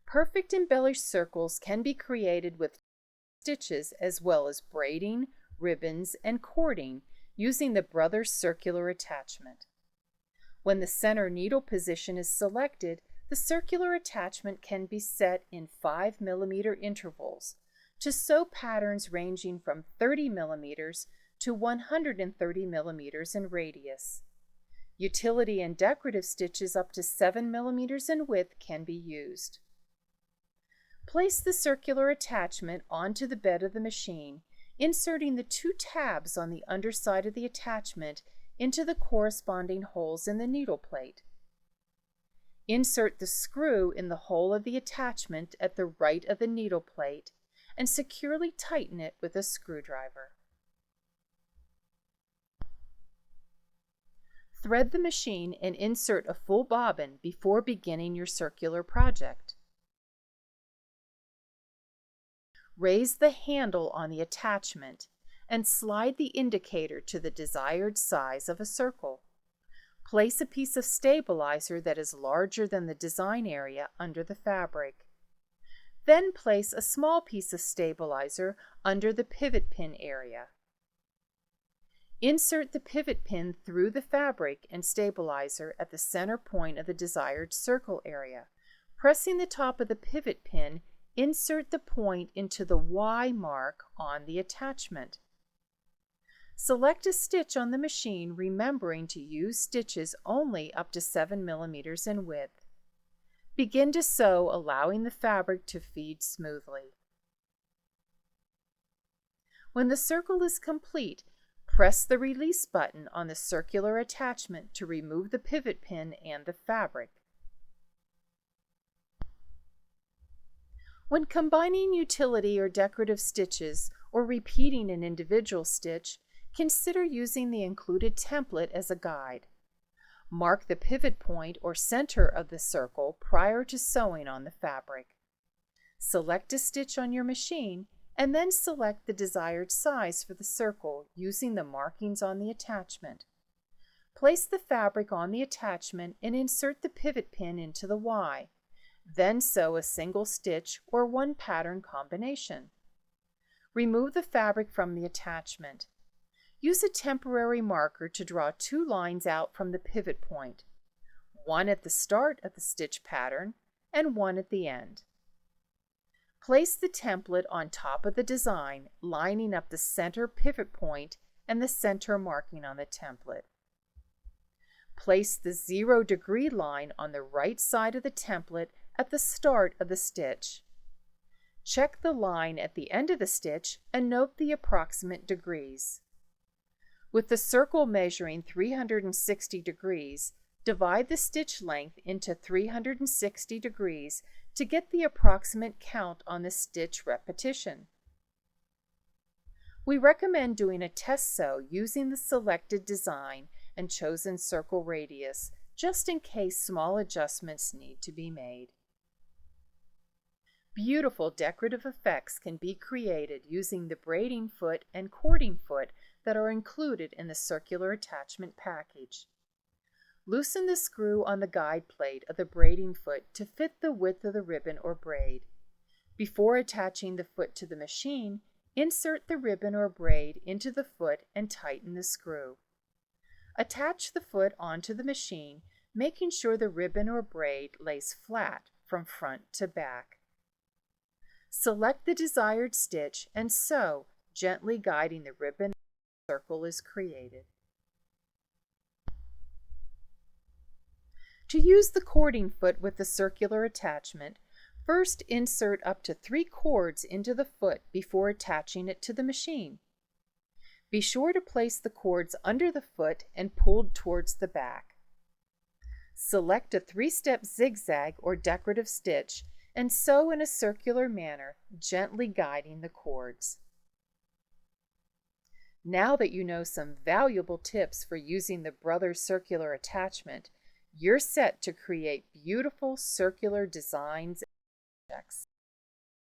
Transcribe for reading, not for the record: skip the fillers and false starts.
Perfect embellished circles can be created with stitches as well as braiding, ribbons, and cording using the Brothers circular attachment. When the center needle position is selected, the circular attachment can be set in 5 millimeter intervals to sew patterns ranging from 30 millimeters to 130 millimeters in radius. Utility and decorative stitches up to 7 millimeters in width can be used. Place the circular attachment onto the bed of the machine, inserting the 2 tabs on the underside of the attachment into the corresponding holes in the needle plate. Insert the screw in the hole of the attachment at the right of the needle plate and securely tighten it with a screwdriver. Thread the machine and insert a full bobbin before beginning your circular project. Raise the handle on the attachment and slide the indicator to the desired size of a circle. Place a piece of stabilizer that is larger than the design area under the fabric. Then place a small piece of stabilizer under the pivot pin area. Insert the pivot pin through the fabric and stabilizer at the center point of the desired circle area. Pressing the top of the pivot pin, insert the point into the Y mark on the attachment. Select a stitch on the machine, remembering to use stitches only up to 7 millimeters in width. Begin to sew, allowing the fabric to feed smoothly. When the circle is complete, press the release button on the circular attachment to remove the pivot pin and the fabric. When combining utility or decorative stitches or repeating an individual stitch, consider using the included template as a guide. Mark the pivot point or center of the circle prior to sewing on the fabric. Select a stitch on your machine and then select the desired size for the circle using the markings on the attachment. Place the fabric on the attachment and insert the pivot pin into the Y. Then sew a single stitch or one pattern combination. Remove the fabric from the attachment. Use a temporary marker to draw 2 lines out from the pivot point, one at the start of the stitch pattern and one at the end. Place the template on top of the design, lining up the center pivot point and the center marking on the template. Place the 0-degree line on the right side of the template at the start of the stitch. Check the line at the end of the stitch and note the approximate degrees. With the circle measuring 360 degrees, divide the stitch length into 360 degrees to get the approximate count on the stitch repetition. We recommend doing a test sew using the selected design and chosen circle radius, just in case small adjustments need to be made. Beautiful decorative effects can be created using the braiding foot and cording foot that are included in the circular attachment package. Loosen the screw on the guide plate of the braiding foot to fit the width of the ribbon or braid. Before attaching the foot to the machine, insert the ribbon or braid into the foot and tighten the screw. Attach the foot onto the machine, making sure the ribbon or braid lays flat from front to back. Select the desired stitch and sew, gently guiding the ribbon as the circle is created. To use the cording foot with the circular attachment, first insert up to 3 cords into the foot before attaching it to the machine. Be sure to place the cords under the foot and pulled towards the back. Select a 3-step zigzag or decorative stitch and sew in a circular manner, gently guiding the cords. Now that you know some valuable tips for using the Brothers circular attachment, you're set to create beautiful circular designs and projects.